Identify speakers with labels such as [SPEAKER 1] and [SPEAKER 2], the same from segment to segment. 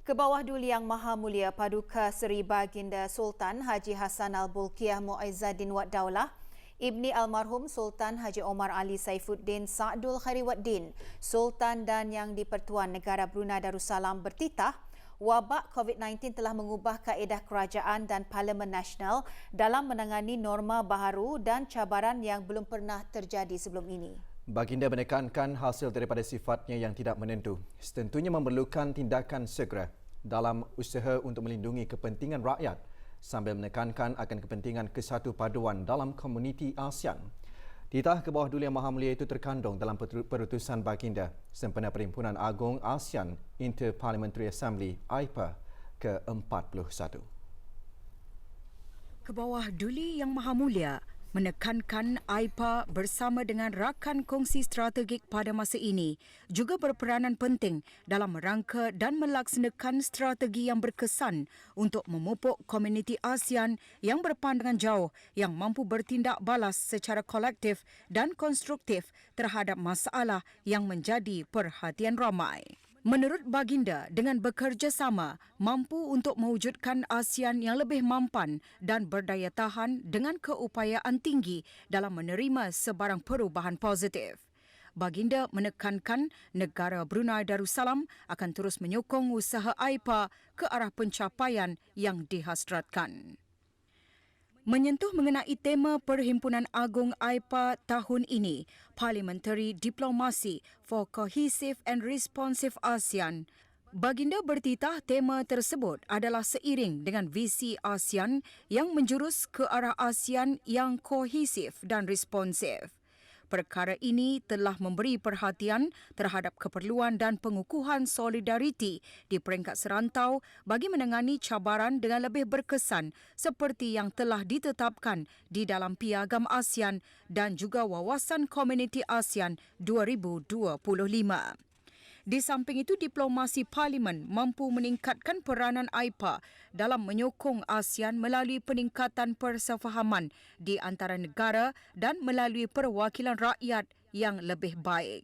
[SPEAKER 1] Kebawah Duli Yang Maha Mulia Paduka Seri Baginda Sultan Haji Hassan Al-Bolkiah Muizzaddin Wad Daulah, Ibni Almarhum Sultan Haji Omar Ali Saifuddin Sa'dul Khairuddin, Sultan dan Yang di-Pertuan Negara Brunei Darussalam bertitah, wabak COVID-19 telah mengubah kaedah kerajaan dan Parlimen Nasional dalam menangani norma baharu dan cabaran yang belum pernah terjadi sebelum ini.
[SPEAKER 2] Baginda menekankan hasil daripada sifatnya yang tidak menentu setentunya memerlukan tindakan segera dalam usaha untuk melindungi kepentingan rakyat sambil menekankan akan kepentingan kesatu paduan dalam komuniti ASEAN. Titah Kebawah Duli Yang Maha Mulia itu terkandung dalam perutusan Baginda sempena Perhimpunan Agung ASEAN Inter-Parliamentary Assembly AIPA ke-41.
[SPEAKER 3] Kebawah Duli Yang Maha Mulia menekankan AIPA bersama dengan rakan kongsi strategik pada masa ini juga berperanan penting dalam merangka dan melaksanakan strategi yang berkesan untuk memupuk komuniti ASEAN yang berpandangan jauh yang mampu bertindak balas secara kolektif dan konstruktif terhadap masalah yang menjadi perhatian ramai. Menurut Baginda, dengan bekerjasama mampu untuk mewujudkan ASEAN yang lebih mampan dan berdaya tahan dengan keupayaan tinggi dalam menerima sebarang perubahan positif. Baginda menekankan negara Brunei Darussalam akan terus menyokong usaha AIPA ke arah pencapaian yang dihasratkan. Menyentuh mengenai tema Perhimpunan Agung AIPA tahun ini, Parliamentary Diplomacy for Cohesive and Responsive ASEAN, Baginda bertitah tema tersebut adalah seiring dengan visi ASEAN yang menjurus ke arah ASEAN yang kohesif dan responsif. Perkara ini telah memberi perhatian terhadap keperluan dan pengukuhan solidariti di peringkat serantau bagi menangani cabaran dengan lebih berkesan seperti yang telah ditetapkan di dalam Piagam ASEAN dan juga Wawasan Komuniti ASEAN 2025. Di samping itu, diplomasi Parlimen mampu meningkatkan peranan AIPA dalam menyokong ASEAN melalui peningkatan persefahaman di antara negara dan melalui perwakilan rakyat yang lebih baik.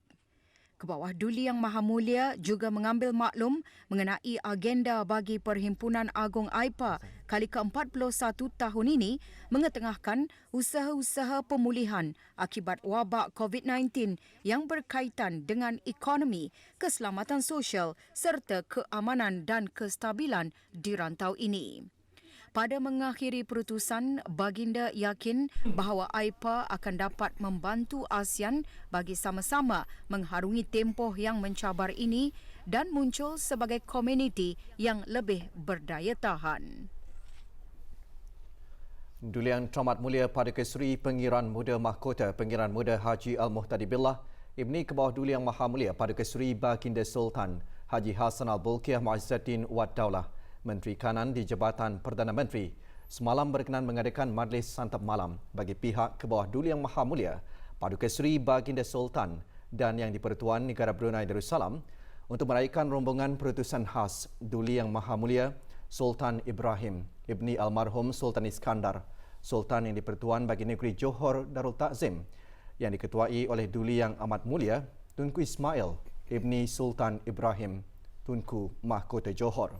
[SPEAKER 3] Kebawah Duli Yang Maha Mulia juga mengambil maklum mengenai agenda bagi Perhimpunan Agung AIPA kali ke-41 tahun ini mengetengahkan usaha-usaha pemulihan akibat wabak COVID-19 yang berkaitan dengan ekonomi, keselamatan sosial serta keamanan dan kestabilan di rantau ini. Pada mengakhiri perutusan, Baginda yakin bahawa AIPA akan dapat membantu ASEAN bagi sama-sama mengharungi tempoh yang mencabar ini dan muncul sebagai komuniti yang lebih berdaya tahan.
[SPEAKER 2] Duli Yang Teramat Mulia Paduka Seri Pengiran Muda Mahkota Pengiran Muda Haji Al-Muhtadi Billah, Ibni Kebawah Duli Yang Maha Mulia Paduka Seri Baginda Sultan Haji Hassan Al-Bolkiah Muizzaddin Wad Daulah, Menteri Kanan di Jabatan Perdana Menteri, semalam berkenan mengadakan majlis santap malam bagi pihak Kebawah Duli Yang Maha Mulia Paduka Seri Baginda Sultan dan Yang di-Pertuan Negara Brunei Darussalam untuk meraihkan rombongan perutusan khas Duli Yang Maha Mulia Sultan Ibrahim, Ibni Almarhum Sultan Iskandar, Sultan Yang di-Pertuan bagi Negeri Johor Darul Takzim, yang diketuai oleh Duli Yang Amat Mulia Tunku Ismail, Ibni Sultan Ibrahim, Tunku Mahkota Johor.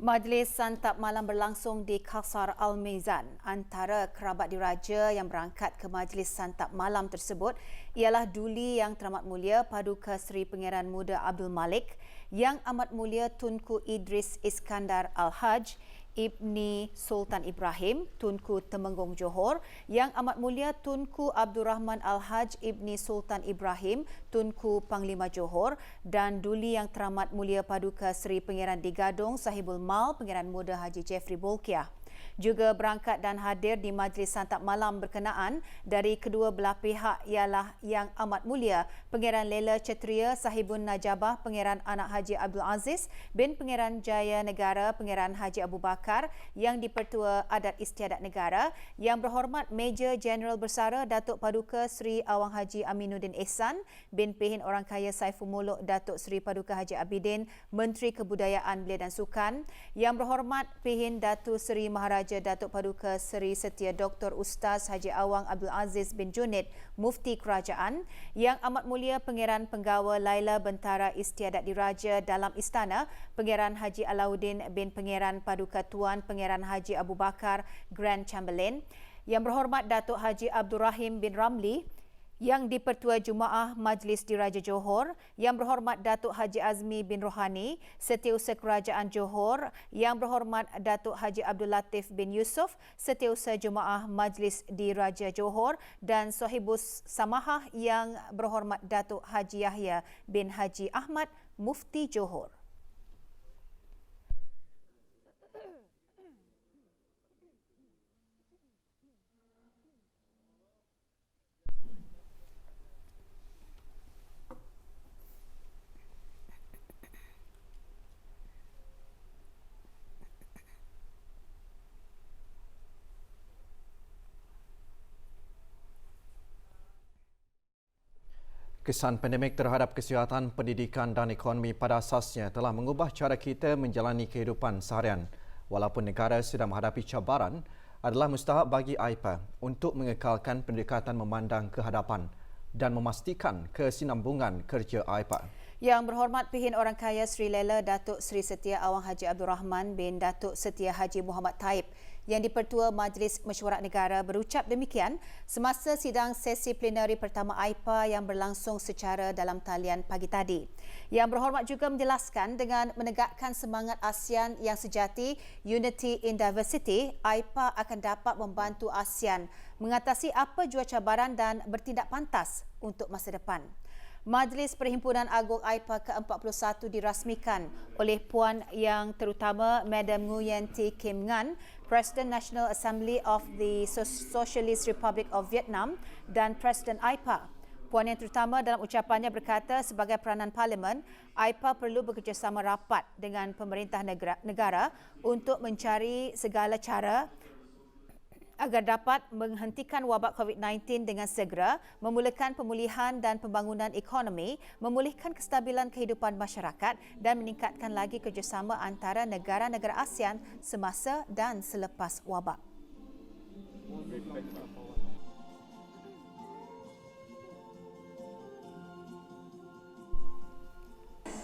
[SPEAKER 1] Majlis santap malam berlangsung di Qasar Al-Mizan. Antara kerabat diraja yang berangkat ke majlis santap malam tersebut ialah Duli Yang Teramat Mulia Paduka Seri Pangeran Muda Abdul Malik, Yang Amat Mulia Tunku Idris Iskandar Al-Haj, Ibni Sultan Ibrahim, Tunku Temenggung Johor, Yang Amat Mulia Tunku Abdul Rahman Al-Haj Ibni Sultan Ibrahim, Tunku Panglima Johor, dan Duli Yang Teramat Mulia Paduka Seri Pangeran di Gadong Sahibul Mal Pangeran Muda Haji Jeffrey Bolkiah. Juga berangkat dan hadir di majlis santap malam berkenaan dari kedua belah pihak ialah Yang Amat Mulia Pangeran Lela Cetria Sahibun Najabah Pangeran Anak Haji Abdul Aziz bin Pangeran Jaya Negara Pangeran Haji Abu Bakar, Yang di-Pertua Adat Istiadat Negara, Yang Berhormat Major Jeneral Bersara Datuk Paduka Seri Awang Haji Aminuddin Ehsan bin Pehin Orang Kaya Saiful Muluk Datuk Seri Paduka Haji Abidin, Menteri Kebudayaan Belia dan Sukan, Yang Berhormat Pehin Datuk Seri Maharaja Maharaja Datuk Paduka Seri Setia Dr. Ustaz Haji Awang Abdul Aziz bin Junid, Mufti Kerajaan, Yang Amat Mulia Pangeran Penggawa Laila Bentara Istiadat Diraja dalam Istana, Pangeran Haji Alauddin bin Pangeran Paduka Tuan Pangeran Haji Abu Bakar Grand Chamberlain, Yang Berhormat Datuk Haji Abdul Rahim bin Ramli, Yang di-Pertua Jumaah Majlis Diraja Johor, Yang Berhormat Datuk Haji Azmi bin Rohani, Setiausaha Kerajaan Johor, Yang Berhormat Datuk Haji Abdul Latif bin Yusof, Setiausaha Jumaah Majlis Diraja Johor dan Sahibus Samahah Yang Berhormat Datuk Haji Yahya bin Haji Ahmad, Mufti Johor.
[SPEAKER 2] Kesan pandemik terhadap kesihatan, pendidikan dan ekonomi pada asasnya telah mengubah cara kita menjalani kehidupan seharian. Walaupun negara sedang menghadapi cabaran, adalah mustahak bagi AIPA untuk mengekalkan pendekatan memandang ke hadapan dan memastikan kesinambungan kerja AIPA.
[SPEAKER 1] Yang Berhormat Pihin Orang Kaya Sri Lela Datuk Sri Setia Awang Haji Abdul Rahman bin Datuk Setia Haji Muhammad Taib, Yang di-Pertua Majlis Mesyuarat Negara berucap demikian semasa sidang sesi plenari pertama AIPA yang berlangsung secara dalam talian pagi tadi. Yang Berhormat juga menjelaskan dengan menegakkan semangat ASEAN yang sejati, Unity in Diversity, AIPA akan dapat membantu ASEAN mengatasi apa jua cabaran dan bertindak pantas untuk masa depan. Majlis Perhimpunan Agung AIPA ke-41 dirasmikan oleh Puan Yang Terutama Madam Nguyen Thi Kim Ngan, Presiden National Assembly of the Socialist Republic of Vietnam dan Presiden AIPA. Puan Yang Terutama dalam ucapannya berkata sebagai peranan Parlimen, AIPA perlu bekerjasama rapat dengan pemerintah negara untuk mencari segala cara agar dapat menghentikan wabak COVID-19 dengan segera, memulakan pemulihan dan pembangunan ekonomi, memulihkan kestabilan kehidupan masyarakat dan meningkatkan lagi kerjasama antara negara-negara ASEAN semasa dan selepas wabak.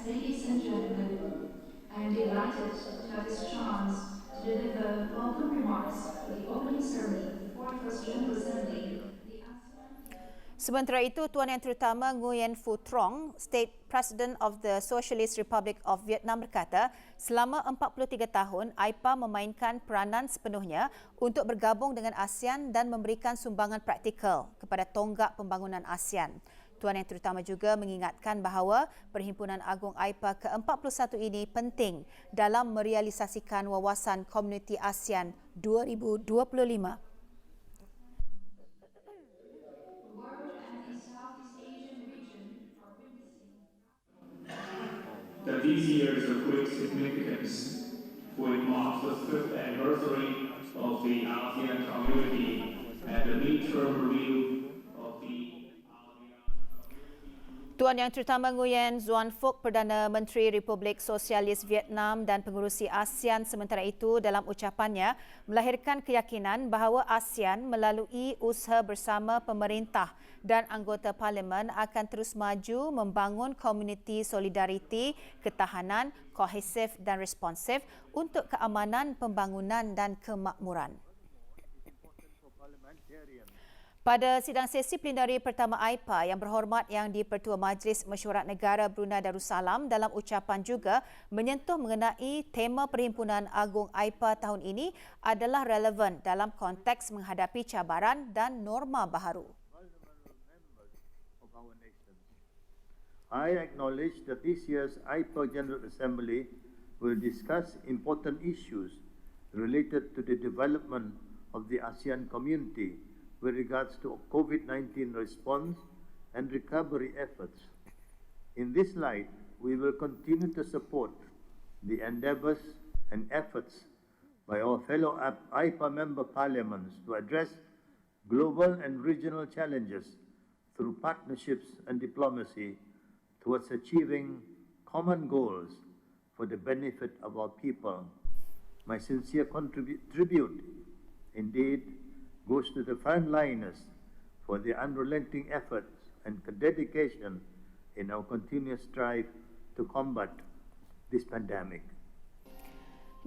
[SPEAKER 4] Ladies and gentlemen, I am delighted to have this chance to deliver welcome remarks for the opening ceremony for the First General Assembly.
[SPEAKER 1] Sementara itu, Tuan Yang Terutama Nguyen Phu Trong, State President of the Socialist Republic of Vietnam berkata, selama 43 tahun, AIPA memainkan peranan sepenuhnya untuk bergabung dengan ASEAN dan memberikan sumbangan praktikal kepada tonggak pembangunan ASEAN. Tuan Yang Terutama juga mengingatkan bahawa Perhimpunan Agung AIPA ke-41 ini penting dalam merealisasikan wawasan Komuniti ASEAN 2025.
[SPEAKER 5] That these years of great significance, which marks the 5th anniversary of the ASEAN community and the midterm review of the
[SPEAKER 1] Tuan Yang Terutama Nguyen Xuan Phuc, Perdana Menteri Republik Sosialis Vietnam dan pengurusi ASEAN sementara itu dalam ucapannya melahirkan keyakinan bahawa ASEAN melalui usaha bersama pemerintah dan anggota parlimen akan terus maju membangun komuniti solidariti, ketahanan, kohesif dan responsif untuk keamanan, pembangunan dan kemakmuran. Pada sidang sesi plenari pertama AIPA, Yang Berhormat Yang di-Pertua Majlis Mesyuarat Negara Brunei Darussalam dalam ucapan juga menyentuh mengenai tema Perhimpunan Agung AIPA tahun ini adalah relevan dalam konteks menghadapi cabaran dan norma baharu.
[SPEAKER 6] I acknowledge that this year's AIPA General Assembly will discuss important issues related to the development of the ASEAN community with regards to COVID-19 response and recovery efforts. In this light, we will continue to support the endeavours and efforts by our fellow AIPA member parliaments to address global and regional challenges through partnerships and diplomacy towards achieving common goals for the benefit of our people. My sincere tribute indeed goes to the frontliners for their unrelenting efforts and dedication in our continuous strive to combat this pandemic.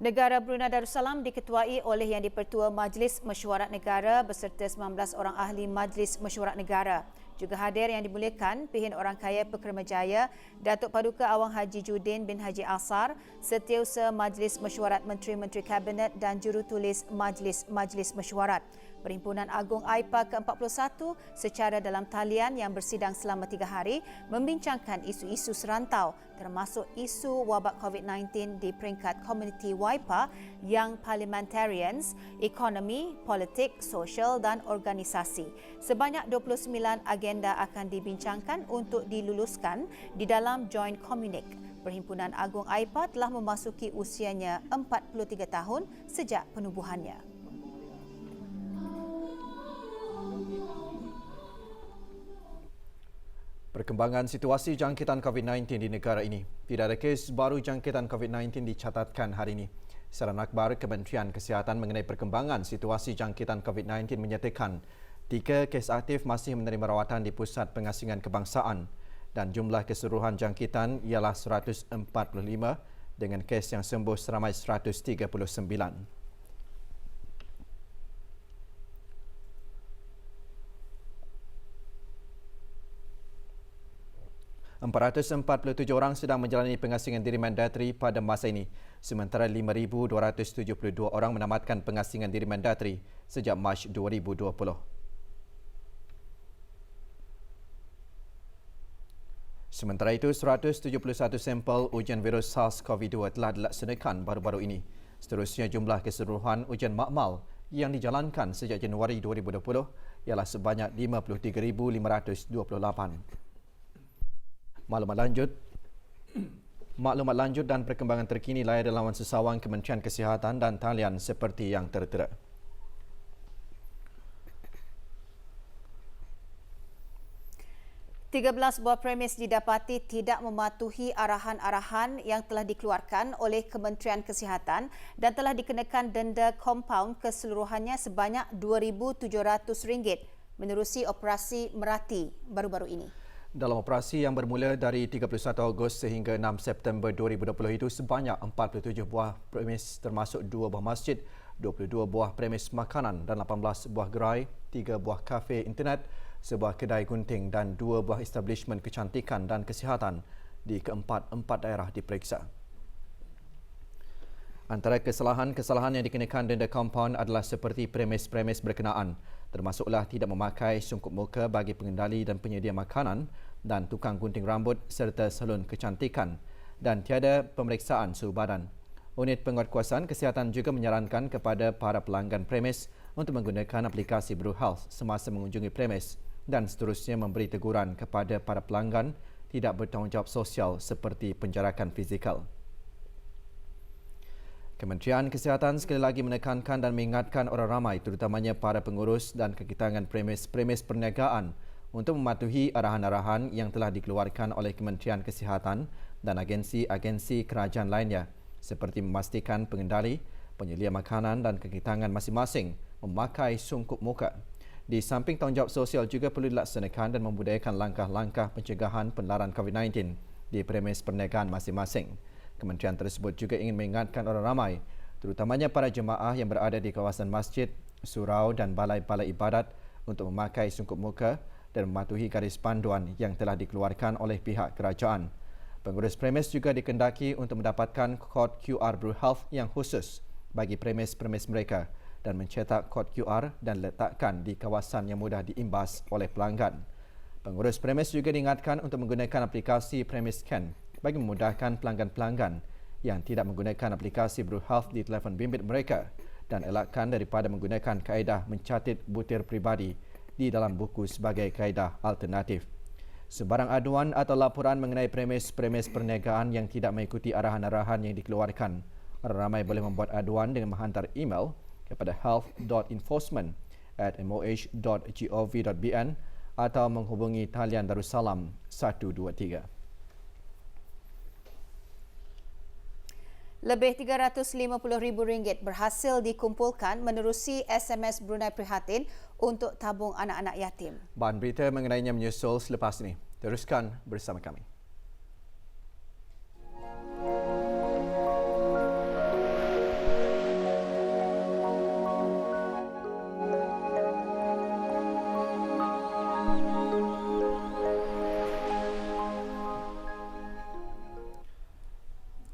[SPEAKER 1] Negara Brunei Darussalam diketuai oleh Yang di-Pertua Majlis Mesyuarat Negara beserta 19 orang ahli Majlis Mesyuarat Negara. Juga hadir yang dimuliakan Pihin Orang Kaya Pekerjaya Datuk Paduka Awang Haji Judin bin Haji Asar, Setiausaha Majlis Mesyuarat Menteri-Menteri Kabinet dan Jurutulis Majlis Mesyuarat. Perhimpunan Agung AIPA ke-41 secara dalam talian yang bersidang selama 3 hari membincangkan isu-isu serantau termasuk isu wabak COVID-19 di peringkat komuniti WAIPA yang parliamentarians, ekonomi, politik, sosial dan organisasi. Sebanyak 29 agenda akan dibincangkan untuk diluluskan di dalam Joint Communique. Perhimpunan Agung AIPA telah memasuki usianya 43 tahun sejak penubuhannya.
[SPEAKER 2] Perkembangan situasi jangkitan COVID-19 di negara ini. Tidak ada kes baru jangkitan COVID-19 dicatatkan hari ini. Saran akhbar Kementerian Kesihatan mengenai perkembangan situasi jangkitan COVID-19 menyatakan 3 kes aktif masih menerima rawatan di Pusat Pengasingan Kebangsaan dan jumlah keseluruhan jangkitan ialah 145 dengan kes yang sembuh seramai 139. 447 orang sedang menjalani pengasingan diri mandatri pada masa ini, sementara 5,272 orang menamatkan pengasingan diri mandatri sejak Mac 2020. Sementara itu, 171 sampel ujian virus SARS-CoV-2 telah dilaksanakan baru-baru ini. Seterusnya, jumlah keseluruhan ujian makmal yang dijalankan sejak Januari 2020 ialah sebanyak 53,528. Maklumat lanjut dan perkembangan terkini layar lawan sesawang Kementerian Kesihatan dan talian seperti yang tertera.
[SPEAKER 1] Tiga 13 buah premis didapati tidak mematuhi arahan-arahan yang telah dikeluarkan oleh Kementerian Kesihatan dan telah dikenakan denda kompaun keseluruhannya sebanyak RM2,700 menerusi operasi Merati baru-baru ini.
[SPEAKER 2] Dalam operasi yang bermula dari 31 Ogos sehingga 6 September 2020 itu, sebanyak 47 buah premis termasuk 2 buah masjid, 22 buah premis makanan dan 18 buah gerai, 3 buah kafe internet, sebuah kedai gunting dan 2 buah establishment kecantikan dan kesihatan di keempat-empat daerah diperiksa. Antara kesalahan-kesalahan yang dikenakan denda kompaun adalah seperti premis-premis berkenaan, termasuklah tidak memakai sungkup muka bagi pengendali dan penyedia makanan dan tukang gunting rambut serta salon kecantikan dan tiada pemeriksaan suhu badan. Unit Penguatkuasaan Kesihatan juga menyarankan kepada para pelanggan premis untuk menggunakan aplikasi Bru Health semasa mengunjungi premis dan seterusnya memberi teguran kepada para pelanggan tidak bertanggungjawab sosial seperti penjarakan fizikal. Kementerian Kesihatan sekali lagi menekankan dan mengingatkan orang ramai terutamanya para pengurus dan kekitangan premis-premis perniagaan untuk mematuhi arahan-arahan yang telah dikeluarkan oleh Kementerian Kesihatan dan agensi-agensi kerajaan lainnya seperti memastikan pengendali, penyelia makanan dan kekitangan masing-masing memakai sungkup muka. Di samping tanggungjawab sosial juga perlu dilaksanakan dan membudayakan langkah-langkah pencegahan penularan COVID-19 di premis perniagaan masing-masing. Kementerian tersebut juga ingin mengingatkan orang ramai, terutamanya para jemaah yang berada di kawasan masjid, surau dan balai-balai ibadat untuk memakai sungkup muka dan mematuhi garis panduan yang telah dikeluarkan oleh pihak kerajaan. Pengurus premis juga dikendaki untuk mendapatkan kod QR Bru Health yang khusus bagi premis-premis mereka dan mencetak kod QR dan letakkan di kawasan yang mudah diimbas oleh pelanggan. Pengurus premis juga diingatkan untuk menggunakan aplikasi Premis Scan bagi memudahkan pelanggan-pelanggan yang tidak menggunakan aplikasi Bru Health di telefon bimbit mereka dan elakkan daripada menggunakan kaedah mencatat butir peribadi di dalam buku sebagai kaedah alternatif. Sebarang aduan atau laporan mengenai premis-premis perniagaan yang tidak mengikuti arahan-arahan yang dikeluarkan, orang ramai boleh membuat aduan dengan menghantar email kepada health.enforcement@moh.gov.bn atau menghubungi talian Darussalam 123.
[SPEAKER 1] Lebih RM350,000 berhasil dikumpulkan menerusi SMS Brunei Prihatin untuk tabung anak-anak yatim.
[SPEAKER 2] Bahan berita mengenainya menyusul selepas ini. Teruskan bersama kami.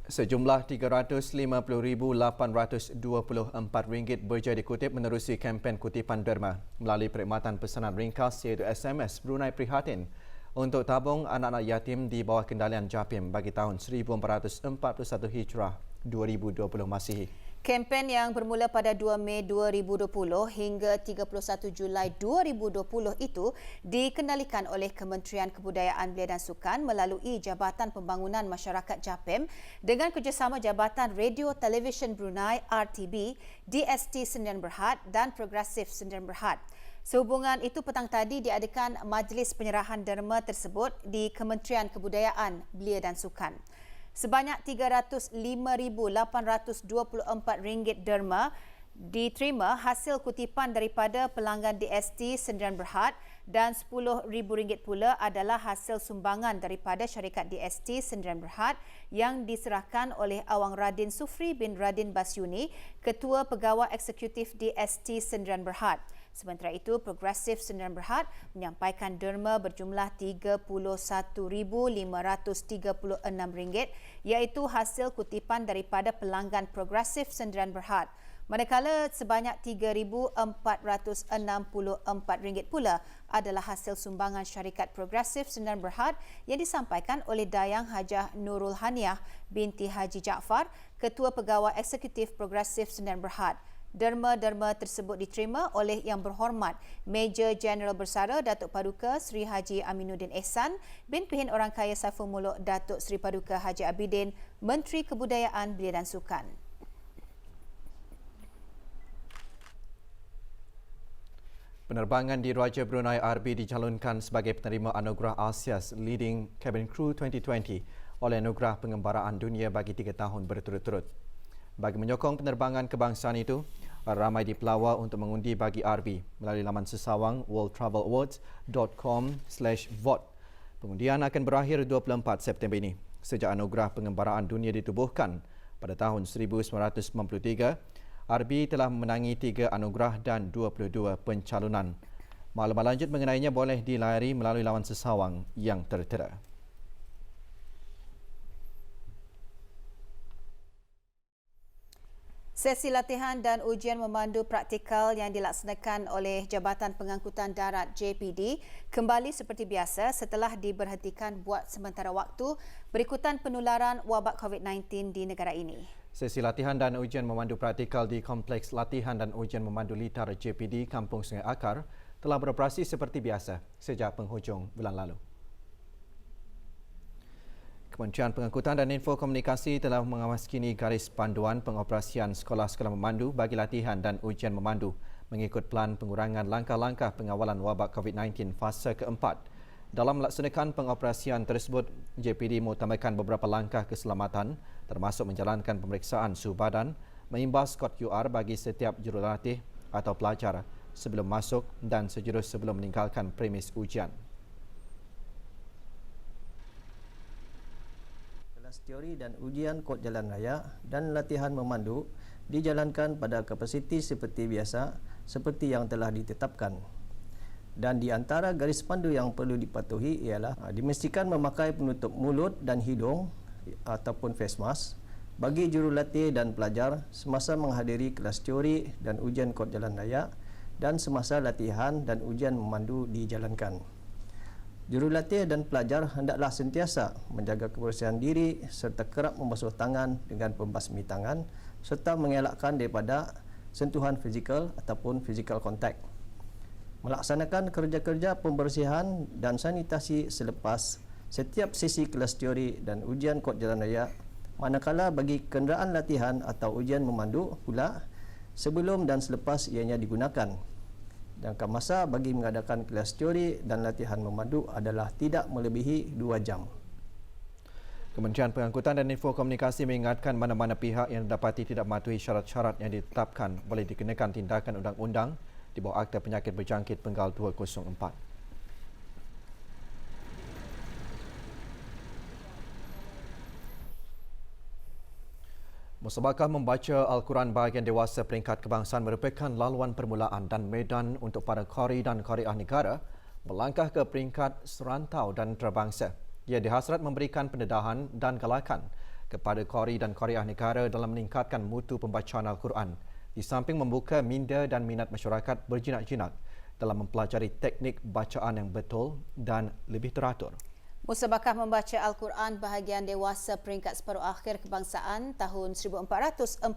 [SPEAKER 2] Sejumlah RM350,824 berjaya dikutip menerusi kempen kutipan derma melalui perkhidmatan pesanan ringkas iaitu SMS Brunei Prihatin untuk tabung anak-anak yatim di bawah kendalian JAPIM bagi tahun 1441 Hijrah 2020 Masihi.
[SPEAKER 1] Kempen yang bermula pada 2 Mei 2020 hingga 31 Julai 2020 itu dikendalikan oleh Kementerian Kebudayaan Belia dan Sukan melalui Jabatan Pembangunan Masyarakat JAPIM dengan kerjasama Jabatan Radio Televisyen Brunei RTB, DST Sdn Bhd dan Progresif Sdn Bhd. Sehubungan itu petang tadi diadakan majlis penyerahan derma tersebut di Kementerian Kebudayaan Belia dan Sukan. Sebanyak RM305,824 derma diterima hasil kutipan daripada pelanggan DST Sdn Bhd dan RM10,000 pula adalah hasil sumbangan daripada syarikat DST Sdn Bhd yang diserahkan oleh Awang Radin Sufri bin Radin Basyuni, Ketua Pegawai Eksekutif DST Sdn Bhd. Sementara itu, Progresif Sdn Bhd menyampaikan derma berjumlah RM31,536 iaitu hasil kutipan daripada pelanggan Progresif Sdn Bhd. Manakala sebanyak RM3,464 pula adalah hasil sumbangan syarikat Progresif Sdn Bhd yang disampaikan oleh Dayang Hajah Nurul Haniah binti Haji Jaafar, Ketua Pegawai Eksekutif Progresif Sdn Bhd. Derma-derma tersebut diterima oleh Yang Berhormat Major Jeneral Bersara Datuk Paduka Sri Haji Aminuddin Ehsan bin Pihin Orang Kaya Saiful Muluk Datuk Sri Paduka Haji Abidin, Menteri Kebudayaan Belia dan Sukan.
[SPEAKER 2] Penerbangan di Raja Brunei RB dicalonkan sebagai penerima anugerah Asia's Leading Cabin Crew 2020 oleh Anugerah Pengembaraan Dunia bagi 3 tahun berturut-turut. Bagi menyokong penerbangan kebangsaan itu, ramai dipelawar untuk mengundi bagi RB melalui laman sesawang worldtravelawards.com/vote. Pengundian akan berakhir 24 September ini. Sejak Anugerah Pengembaraan Dunia ditubuhkan pada tahun 1993, RB telah memenangi 3 anugerah dan 22 pencalonan. Maklumat lanjut mengenainya boleh dilayari melalui laman sesawang yang tertera.
[SPEAKER 1] Sesi latihan dan ujian memandu praktikal yang dilaksanakan oleh Jabatan Pengangkutan Darat JPD kembali seperti biasa setelah diberhentikan buat sementara waktu berikutan penularan wabak COVID-19 di negara ini.
[SPEAKER 2] Sesi latihan dan ujian memandu praktikal di Kompleks Latihan dan Ujian Memandu Litar JPD Kampung Sungai Akar telah beroperasi seperti biasa sejak penghujung bulan lalu. Kementerian Pengangkutan dan Infokomunikasi telah mengawaskini garis panduan pengoperasian sekolah-sekolah memandu bagi latihan dan ujian memandu mengikut plan pengurangan langkah-langkah pengawalan wabak COVID-19 fasa keempat. Dalam melaksanakan pengoperasian tersebut, JPD mengutamakan beberapa langkah keselamatan termasuk menjalankan pemeriksaan suhu badan, mengimbas kod QR bagi setiap jurulatih atau pelajar sebelum masuk dan sejurus sebelum meninggalkan premis ujian.
[SPEAKER 7] Kelas teori dan ujian kod jalan raya dan latihan memandu dijalankan pada kapasiti seperti biasa seperti yang telah ditetapkan. Dan di antara garis pandu yang perlu dipatuhi ialah dimestikan memakai penutup mulut dan hidung ataupun face mask bagi jurulatih dan pelajar semasa menghadiri kelas teori dan ujian kod jalan raya dan semasa latihan dan ujian memandu dijalankan. Jurulatih dan pelajar hendaklah sentiasa menjaga kebersihan diri serta kerap membasuh tangan dengan pembasmi tangan serta mengelakkan daripada sentuhan fizikal ataupun physical contact. Melaksanakan kerja-kerja pembersihan dan sanitasi selepas setiap sesi kelas teori dan ujian kod jalan raya, manakala bagi kenderaan latihan atau ujian memandu pula sebelum dan selepas ianya digunakan. Jangka masa bagi mengadakan kelas teori dan latihan memandu adalah tidak melebihi 2 jam.
[SPEAKER 2] Kementerian Pengangkutan dan Info Komunikasi mengingatkan mana-mana pihak yang dapati tidak mematuhi syarat-syarat yang ditetapkan boleh dikenakan tindakan undang-undang di bawah Akta Penyakit Berjangkit Penggal 204. Musabakah membaca Al-Quran bahagian dewasa peringkat kebangsaan merupakan laluan permulaan dan medan untuk para qari dan qariah negara melangkah ke peringkat serantau dan antarabangsa. Ia dihasrat memberikan pendedahan dan galakan kepada qari dan qariah negara dalam meningkatkan mutu pembacaan Al-Quran di samping membuka minda dan minat masyarakat berjinak-jinak dalam mempelajari teknik bacaan yang betul dan lebih teratur.
[SPEAKER 1] Musabakah membaca Al-Quran bahagian dewasa peringkat separuh akhir kebangsaan tahun 1442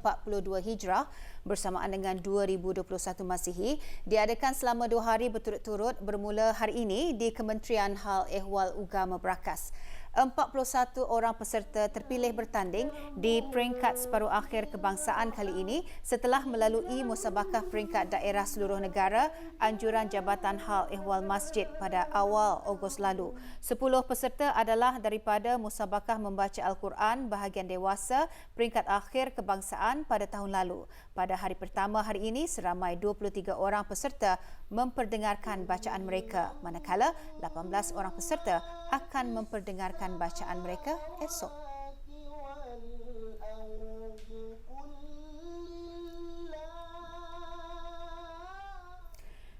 [SPEAKER 1] Hijrah bersamaan dengan 2021 Masihi diadakan selama 2 hari berturut-turut bermula hari ini di Kementerian Hal Ehwal Agama Berakas. 41 orang peserta terpilih bertanding di peringkat separuh akhir kebangsaan kali ini setelah melalui musabakah peringkat daerah seluruh negara anjuran Jabatan Hal Ehwal Masjid pada awal Ogos lalu. 10 peserta adalah daripada musabakah membaca Al-Quran bahagian dewasa peringkat akhir kebangsaan pada tahun lalu. Pada hari pertama hari ini, seramai 23 orang peserta memperdengarkan bacaan mereka, manakala 18 orang peserta akan memperdengarkan bacaan mereka esok.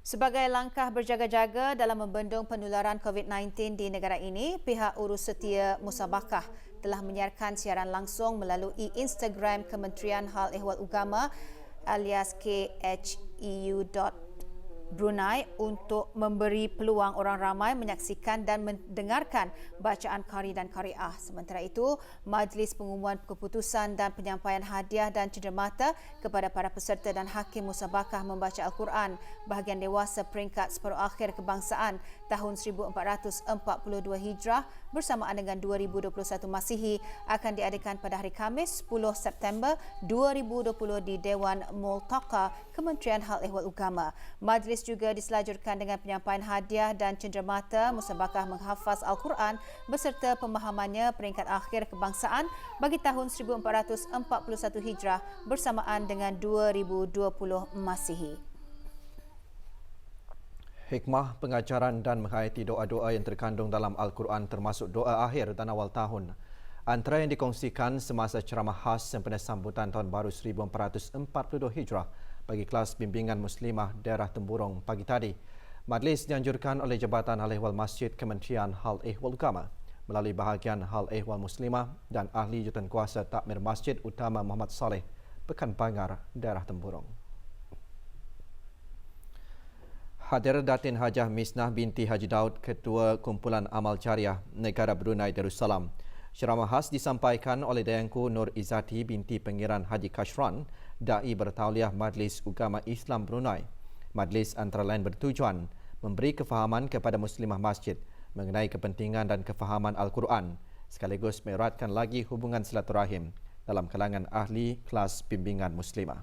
[SPEAKER 1] Sebagai langkah berjaga-jaga dalam membendung penularan COVID-19 di negara ini, pihak urus setia musabakah telah menyiarkan siaran langsung melalui Instagram Kementerian Hal Ehwal Agama alias kheu.brunei untuk memberi peluang orang ramai menyaksikan dan mendengarkan bacaan qari dan qariah. Sementara itu, Majlis Pengumuman Keputusan dan Penyampaian Hadiah dan Cenderamata kepada para peserta dan hakim musabakah membaca Al-Quran bahagian dewasa peringkat separuh akhir kebangsaan tahun 1442 Hijrah bersamaan dengan 2021 Masihi akan diadakan pada hari Khamis 10 September 2020 di Dewan Multaqa Kementerian Hal Ehwal Agama. Majlis juga diselajurkan dengan penyampaian hadiah dan cenderamata musabakah menghafaz Al-Quran beserta pemahamannya peringkat akhir kebangsaan bagi tahun 1441 Hijrah bersamaan dengan 2020 Masihi.
[SPEAKER 2] Hikmah pengajaran dan menghayati doa-doa yang terkandung dalam Al-Quran termasuk doa akhir dan awal tahun. Antara yang dikongsikan semasa ceramah khas sempena sambutan Tahun Baru 1442 Hijrah bagi kelas bimbingan Muslimah daerah Temburong pagi tadi. Majlis dianjurkan oleh Jabatan Hal Ehwal Masjid Kementerian Hal Ehwal Agama melalui bahagian Hal Ehwal Muslimah dan Ahli Jurukuasa Takmir Masjid Utama Muhammad Saleh, Pekan Bangar, daerah Temburong. Hadir Datin Hajah Misnah binti Haji Daud, Ketua Kumpulan Amal Jariah Negara Brunei Darussalam. Ceramah khas disampaikan oleh Dayangku Nur Izzati binti Pengiran Haji Kashran, Da'i Bertauliah Majlis Ugama Islam Brunei. Majlis antara lain bertujuan memberi kefahaman kepada Muslimah Masjid mengenai kepentingan dan kefahaman Al-Quran, sekaligus meneratkan lagi hubungan silaturahim dalam kalangan ahli kelas bimbingan Muslimah.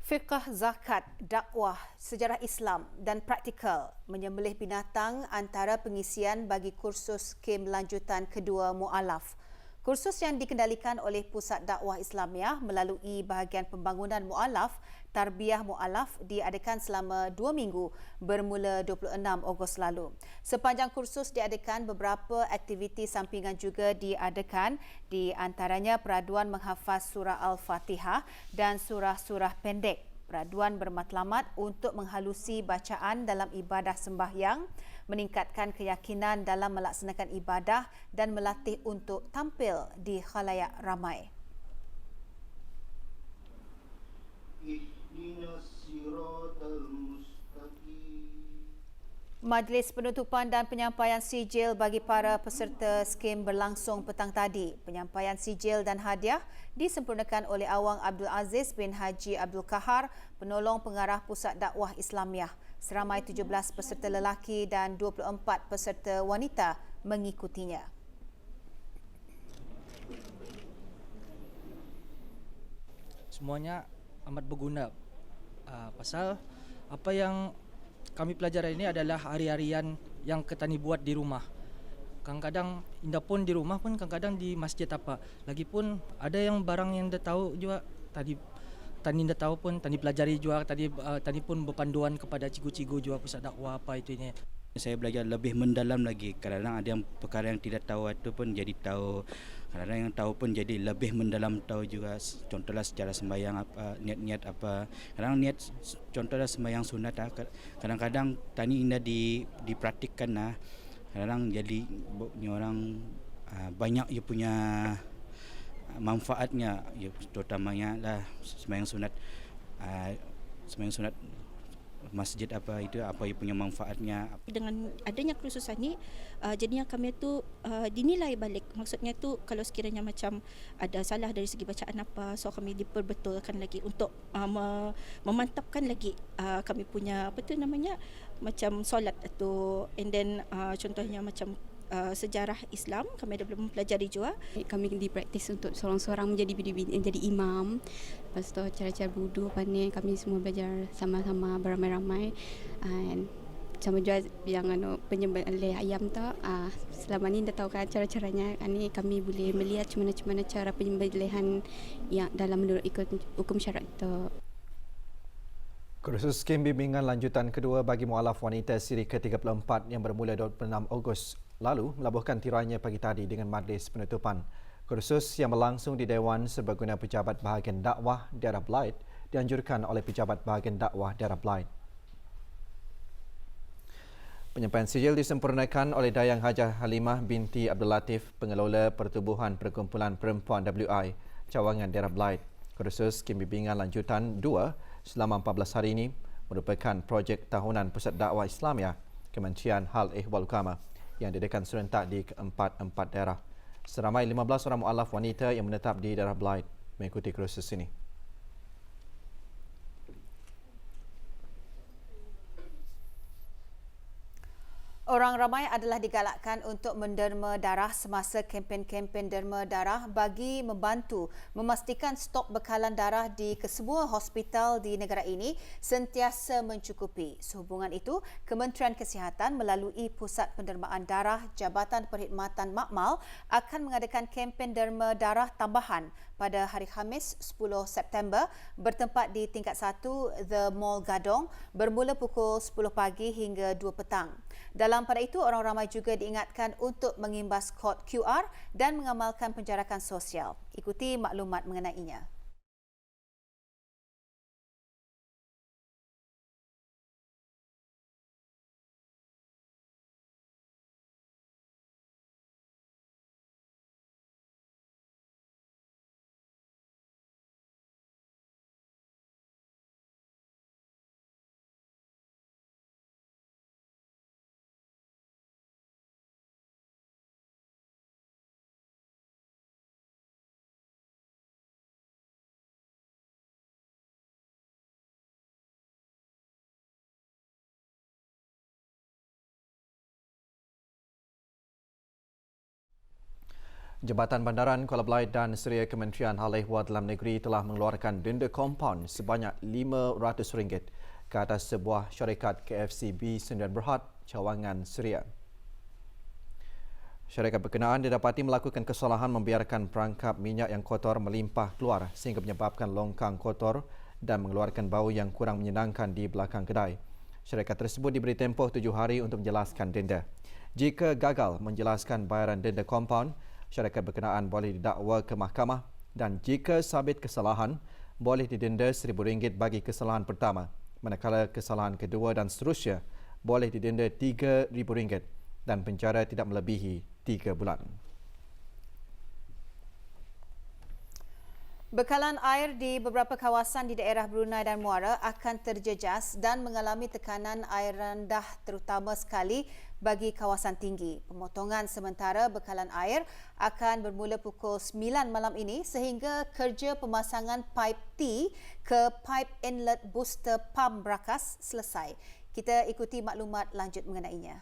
[SPEAKER 1] Fiqh zakat, dakwah, sejarah Islam dan praktikal menyembelih binatang antara pengisian bagi kursus skim lanjutan kedua mu'alaf. Kursus yang dikendalikan oleh Pusat Dakwah Islamiah melalui bahagian pembangunan mu'alaf, Tarbiyah Mu'alaf diadakan selama 2 minggu bermula 26 Ogos lalu. Sepanjang kursus diadakan, beberapa aktiviti sampingan juga diadakan, di antaranya peraduan menghafaz surah Al-Fatihah dan surah-surah pendek, peraduan bermatlamat untuk menghalusi bacaan dalam ibadah sembahyang, meningkatkan keyakinan dalam melaksanakan ibadah dan melatih untuk tampil di khalayak ramai. Majlis penutupan dan penyampaian sijil bagi para peserta skim berlangsung petang tadi. Penyampaian sijil dan hadiah disempurnakan oleh Awang Abdul Aziz bin Haji Abdul Kahar, penolong pengarah Pusat Dakwah Islamiah. Seramai 17 peserta lelaki dan 24 peserta wanita mengikutinya.
[SPEAKER 8] Semuanya amat berguna pasal apa yang kami pelajaran ini adalah hari-harian yang Ketani buat di rumah. Kadang-kadang indah pun di rumah pun, kadang-kadang di masjid apa. Lagipun ada yang barang yang dah tahu juga Tani dah tahu pun, Tani pelajari juga, Tani pun berpanduan kepada cikgu-cikgu juga pusat dakwah apa itu ini.
[SPEAKER 9] Saya belajar lebih mendalam lagi. Kadang-kadang ada yang perkara yang tidak tahu itu pun jadi tahu. Kadang-kadang yang tahu pun jadi lebih mendalam tahu juga. Contohnya secara sembahyang apa, niat-niat apa. Kadang niat contohnya sembahyang sunat. Kadang-kadang Tani indah dipraktikkan lah. Kadang-kadang jadi orang banyak ia punya manfaatnya, ya, terutamanya lah sembahyang sunat masjid apa itu apa ia punya manfaatnya.
[SPEAKER 10] Dengan adanya kerusuhan ni, jadinya kami tu dinilai balik. Maksudnya tu kalau sekiranya macam ada salah dari segi bacaan apa, so kami diperbetulkan lagi untuk memantapkan lagi kami punya apa tu namanya macam solat tu, and then contohnya macam sejarah Islam kami ada belum mempelajari juga.
[SPEAKER 11] Kami dipraktis untuk seorang-seorang menjadi imam. Lepas tu cara-cara wudu apa ni kami semua belajar sama-sama beramai-ramai. Sama juga yang penyembelih ayam tu, selama ni dah tahu kan cara-caranya. Ni kami boleh melihat macam mana cara penyembelihan yang dalam menurut ikut hukum syarak tu.
[SPEAKER 2] Kursus skim bimbingan lanjutan kedua bagi mualaf wanita siri ke-34 yang bermula 26 Ogos lalu melabuhkan tirainya pagi tadi dengan majlis penutupan. Kursus yang berlangsung di Dewan Serbaguna Pejabat Bahagian Dakwah Daerah Belait dianjurkan oleh Pejabat Bahagian Dakwah Daerah Belait. Penyampaian sijil disempurnakan oleh Dayang Hajah Halimah binti Abdul Latif, pengelola Pertubuhan Perkumpulan Perempuan WI, Cawangan Daerah Belait. Kursus skim bimbingan lanjutan 2 selama 14 hari ini merupakan projek tahunan Pusat Dakwah Islamiah Kementerian Hal Ehwal Ukama yang diadakan serentak di ke-4 daerah. Seramai 15 orang mualaf wanita yang menetap di daerah Belait mengikuti kursus ini.
[SPEAKER 1] Orang ramai adalah digalakkan untuk menderma darah semasa kempen-kempen derma darah bagi membantu memastikan stok bekalan darah di kesemua hospital di negara ini sentiasa mencukupi. Sehubungan itu, Kementerian Kesihatan melalui Pusat Pendermaan Darah Jabatan Perkhidmatan Makmal akan mengadakan kempen derma darah tambahan pada hari Khamis 10 September bertempat di tingkat 1 The Mall Gadong bermula pukul 10 pagi hingga 2 petang. Dalam pada itu, orang ramai juga diingatkan untuk mengimbas kod QR dan mengamalkan penjarakan sosial. Ikuti maklumat mengenainya.
[SPEAKER 2] Jabatan Bandaran Kuala Belait dan Seria Kementerian Hal Ehwal Dalam Negeri telah mengeluarkan denda kompaun sebanyak RM500 ke atas sebuah syarikat KFCB Sdn Berhad, Cawangan, Seria. Syarikat berkenaan didapati melakukan kesalahan membiarkan perangkap minyak yang kotor melimpah keluar sehingga menyebabkan longkang kotor dan mengeluarkan bau yang kurang menyenangkan di belakang kedai. Syarikat tersebut diberi tempoh 7 hari untuk menjelaskan denda. Jika gagal menjelaskan bayaran denda kompaun, syarikat berkenaan boleh didakwa ke mahkamah dan jika sabit kesalahan, boleh didenda RM1,000 bagi kesalahan pertama, manakala kesalahan kedua dan seterusnya boleh didenda RM3,000 dan penjara tidak melebihi 3 bulan.
[SPEAKER 1] Bekalan air di beberapa kawasan di daerah Brunei dan Muara akan terjejas dan mengalami tekanan air rendah terutama sekali bagi kawasan tinggi. Pemotongan sementara bekalan air akan bermula pukul 9 malam ini sehingga kerja pemasangan paip T ke paip inlet booster pump berakas selesai. Kita ikuti maklumat lanjut mengenainya.